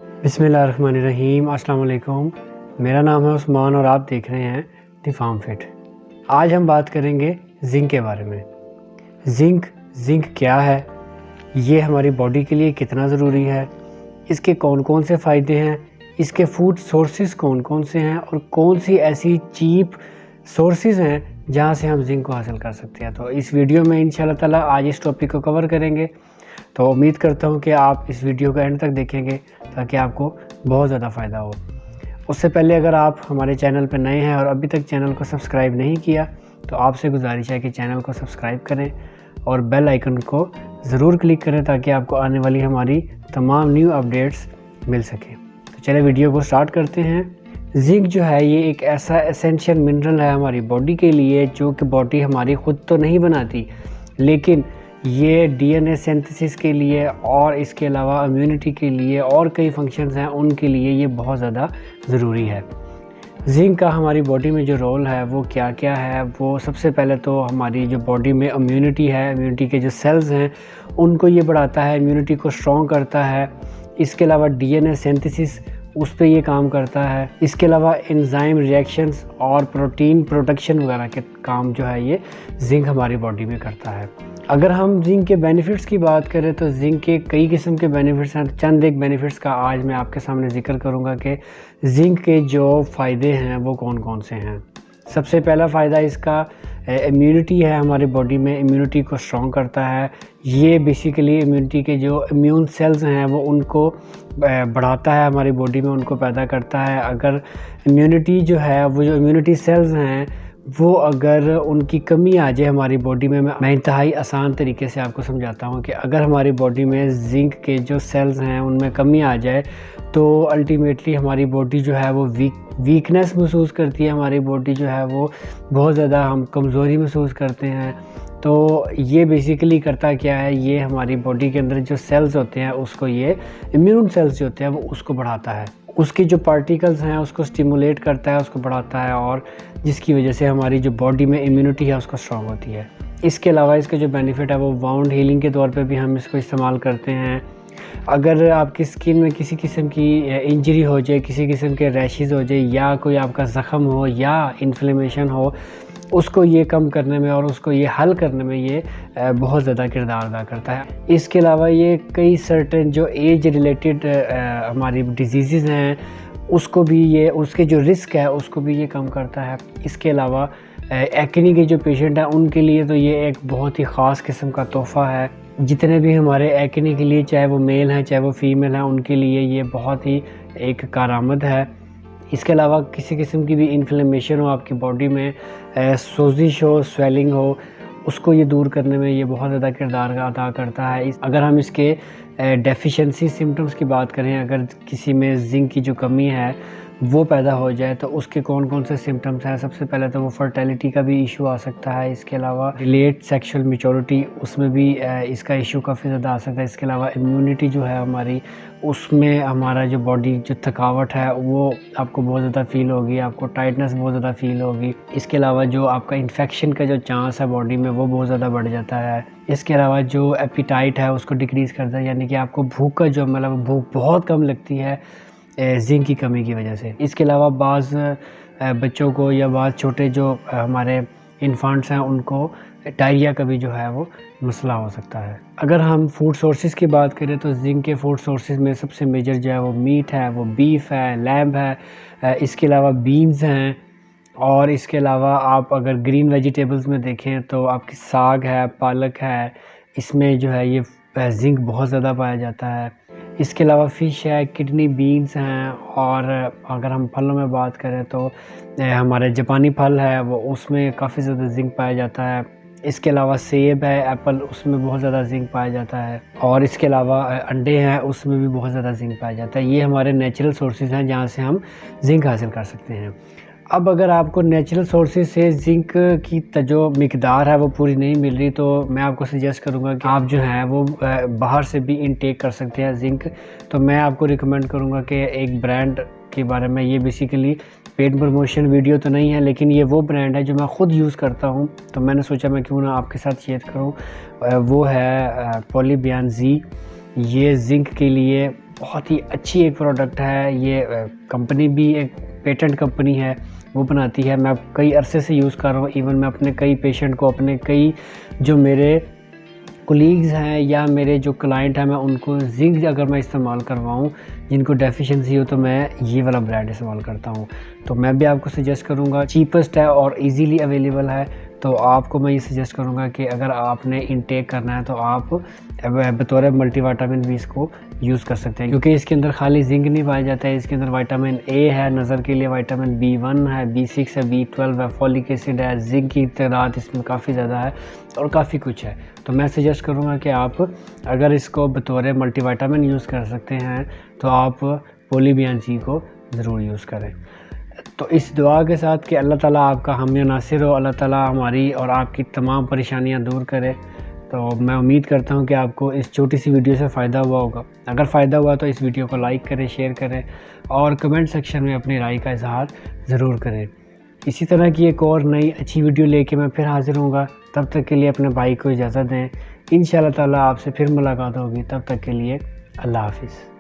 बिस्मिल्लाहिर्रहमानिर्रहीम। अस्सलाम वालेकुम। मेरा नाम है उस्मान और आप देख रहे हैं दी फार्म फिट। आज हम बात करेंगे जिंक के बारे में। जिंक क्या है, ये हमारी बॉडी के लिए कितना ज़रूरी है, इसके कौन कौन से फ़ायदे हैं, इसके फूड सोर्सेज कौन कौन से हैं और कौन सी ऐसी चीप सोर्सेज हैं जहाँ से हम जिंक को हासिल कर सकते हैं। तो इस वीडियो में इंशाल्लाह ताला आज इस टॉपिक को कवर करेंगे। तो उम्मीद करता हूँ कि आप इस वीडियो को एंड तक देखेंगे ताकि आपको बहुत ज़्यादा फ़ायदा हो। उससे पहले अगर आप हमारे चैनल पर नए हैं और अभी तक चैनल को सब्सक्राइब नहीं किया तो आपसे गुजारिश है कि चैनल को सब्सक्राइब करें और बेल आइकन को ज़रूर क्लिक करें ताकि आपको आने वाली हमारी तमाम न्यू अपडेट्स मिल सकें। तो चलिए वीडियो को स्टार्ट करते हैं। जिंक जो है ये एक ऐसा एसेंशियल मिनरल है हमारी बॉडी के लिए जो कि बॉडी हमारी ख़ुद तो नहीं बनाती, लेकिन ये डीएनए सिंथेसिस के लिए और इसके अलावा इम्यूनिटी के लिए और कई फंक्शंस हैं उनके लिए ये बहुत ज़्यादा ज़रूरी है। जिंक का हमारी बॉडी में जो रोल है वो क्या क्या है, वो सबसे पहले तो हमारी जो बॉडी में इम्यूनिटी है, इम्यूनिटी के जो सेल्स हैं उनको ये बढ़ाता है, इम्यूनिटी को स्ट्रॉन्ग करता है। इसके अलावा डीएनए सिंथेसिस उस पर ये काम करता है। इसके अलावा एंजाइम रिएक्शंस और प्रोटीन प्रोटेक्शन वगैरह के काम जो है ये जिंक हमारी बॉडी में करता है। अगर हम जिंक के बेनिफिट्स की बात करें तो जिंक के कई किस्म के बेनिफिट्स हैं। चंद एक बेनिफिट्स का आज मैं आपके सामने जिक्र करूंगा कि जिंक के जो फ़ायदे हैं वो कौन कौन से हैं। सबसे पहला फ़ायदा इसका इम्यूनिटी है, हमारी बॉडी में इम्यूनिटी को स्ट्रॉन्ग करता है। ये बेसिकली इम्यूनिटी के जो इम्यून सेल्स हैं वो उनको बढ़ाता है, हमारी बॉडी में उनको पैदा करता है। अगर इम्यूनिटी जो है वो जो इम्यूनिटी सेल्स हैं वो अगर उनकी कमी आ जाए हमारी बॉडी में, मैं इंतहाई आसान तरीके से आपको समझाता हूँ कि अगर हमारी बॉडी में जिंक के जो सेल्स हैं उनमें कमी आ जाए तो अल्टीमेटली हमारी बॉडी जो है वो वीकनेस महसूस करती है, हमारी बॉडी जो है वो बहुत ज़्यादा हम कमज़ोरी महसूस करते हैं। तो ये बेसिकली करता क्या है, ये हमारी बॉडी के अंदर जो सेल्स होते हैं उसको, ये इम्यून सेल्स जो होते हैं वो उसको बढ़ाता है, उसकी जो पार्टिकल्स हैं उसको स्टिमुलेट करता है, उसको बढ़ाता है और जिसकी वजह से हमारी जो बॉडी में इम्यूनिटी है उसको स्ट्रॉन्ग होती है। इसके अलावा इसके जो बेनिफिट है वो वाउंड हीलिंग के तौर पे भी हम इसको इस्तेमाल करते हैं। अगर आपकी स्किन में किसी किस्म की इंजरी हो जाए, किसी किस्म के रैशेज़ हो जाए या कोई आपका ज़ख़म हो या इन्फ्लेमेशन हो, उसको ये कम करने में और उसको ये हल करने में ये बहुत ज़्यादा किरदार अदा करता है। इसके अलावा ये कई सर्टेन जो एज रिलेटेड हमारी डिजीज़ हैं उसको भी ये, उसके जो रिस्क है उसको भी ये कम करता है। इसके अलावा एक्ने के जो पेशेंट हैं उनके लिए तो ये एक बहुत ही ख़ास किस्म का तोहफ़ा है। जितने भी हमारे एक्ने के लिए, चाहे वो मेल हैं चाहे वो फीमेल हैं, उनके लिए ये बहुत ही एक कारआमद है। इसके अलावा किसी किस्म की भी इन्फ्लेमेशन हो आपकी बॉडी में, सोजिश हो, स्वेलिंग हो, उसको ये दूर करने में ये बहुत ज़्यादा किरदार अदा करता है। अगर हम इसके डेफिशिएंसी सिम्टम्स की बात करें, अगर किसी में जिंक की जो कमी है वो पैदा हो जाए तो उसके कौन कौन से सिम्टम्स हैं। सबसे पहले तो वो फर्टिलिटी का भी इशू आ सकता है। इसके अलावा डिलेड सेक्सुअल मैच्योरिटी, उसमें भी इसका इशू काफ़ी ज़्यादा आ सकता है। इसके अलावा इम्यूनिटी जो है हमारी, उसमें हमारा जो बॉडी जो थकावट है वो आपको बहुत ज़्यादा फील होगी, आपको टाइटनेस बहुत ज़्यादा फील होगी। इसके अलावा जो आपका इन्फेक्शन का जो चांस है बॉडी में वो बहुत ज़्यादा बढ़ जाता है। इसके अलावा जो एपिटाइट है उसको डिक्रीज़ करता है, यानी कि आपको भूख का जो मतलब भूख बहुत कम लगती है जिंक की कमी की वजह से। इसके अलावा बाज़ बच्चों को या बाज़ छोटे जो हमारे इन्फांट्स हैं उनको डायरिया का भी जो है वो मसला हो सकता है। अगर हम फूड सोर्सेज़ की बात करें तो जिंक के फूड सोर्सेज़ में सबसे मेजर जो है वो मीट है, वो बीफ है, लैम्ब है, इसके अलावा बीन्स हैं और इसके अलावा आप अगर ग्रीन वेजिटेबल्स में देखें तो आपकी साग है, पालक है, इसमें जो है ये जिंक बहुत ज़्यादा पाया जाता है। इसके अलावा फ़िश है, किडनी बीन्स हैं और अगर हम फलों में बात करें तो हमारे जापानी फल है वो, उसमें काफ़ी ज़्यादा जिंक पाया जाता है। इसके अलावा सेब है, एप्पल, उसमें बहुत ज़्यादा जिंक पाया जाता है और इसके अलावा अंडे हैं, उसमें भी बहुत ज़्यादा जिंक पाया जाता है। ये हमारे नेचुरल सोर्सेज़ हैं जहाँ से हम जिंक हासिल कर सकते हैं। अब अगर आपको नेचुरल सोर्सेज से जिंक की जो मिकदार है वो पूरी नहीं मिल रही तो मैं आपको सजेस्ट करूंगा कि आप जो है वो बाहर से भी इनटेक कर सकते हैं जिंक। तो मैं आपको रिकमेंड करूंगा कि एक ब्रांड के बारे में, ये बेसिकली पेड प्रमोशन वीडियो तो नहीं है लेकिन ये वो ब्रांड है जो मैं ख़ुद यूज़ करता हूँ, तो मैंने सोचा मैं क्यों ना आपके साथ शेयर करूँ। वो है पॉलीबियान जी। ये जिंक के लिए बहुत ही अच्छी एक प्रोडक्ट है। ये कंपनी भी एक पेटेंट कंपनी है, वो बनाती है। मैं कई अरसे से यूज़ कर रहा हूँ। इवन मैं अपने कई पेशेंट को, अपने कई जो मेरे कोलीग्स हैं या मेरे जो क्लाइंट हैं, मैं उनको जिंक अगर मैं इस्तेमाल करवाऊँ, जिनको डेफिशिएंसी हो, तो मैं ये वाला ब्रांड इस्तेमाल करता हूँ। तो मैं भी आपको सजेस्ट करूँगा, चीपेस्ट है और इजीली अवेलेबल है। तो आपको मैं ये सजेस्ट करूँगा कि अगर आपने इनटेक करना है तो आप बतौर मल्टीविटामिन भी इसको यूज़ कर सकते हैं, क्योंकि इसके अंदर खाली जिंक नहीं पाया जाता है। इसके अंदर विटामिन ए है, नज़र के लिए विटामिन B1 है, B6 है, B12 है, फॉलिक एसिड है, जिंक की तादाद इसमें काफ़ी ज़्यादा है और काफ़ी कुछ है। तो मैं सजेस्ट करूँगा कि आप अगर इसको बतौर मल्टीविटामिन यूज़ कर सकते हैं तो आप पोलीबियन सी को ज़रूर यूज़ करें। तो इस दुआ के साथ कि अल्लाह ताला आपका हामी नासिर हो, अल्लाह ताला हमारी और आपकी तमाम परेशानियां दूर करे। तो मैं उम्मीद करता हूं कि आपको इस छोटी सी वीडियो से फ़ायदा हुआ होगा। अगर फ़ायदा हुआ तो इस वीडियो को लाइक करें, शेयर करें और कमेंट सेक्शन में अपनी राय का इजहार ज़रूर करें। इसी तरह की एक और नई अच्छी वीडियो लेके मैं फिर हाज़िर हूँगा। तब तक के लिए अपने भाई को इजाज़त दें। इंशाअल्लाह ताला आपसे फिर मुलाकात होगी। तब तक के लिए अल्लाह हाफ़िज़।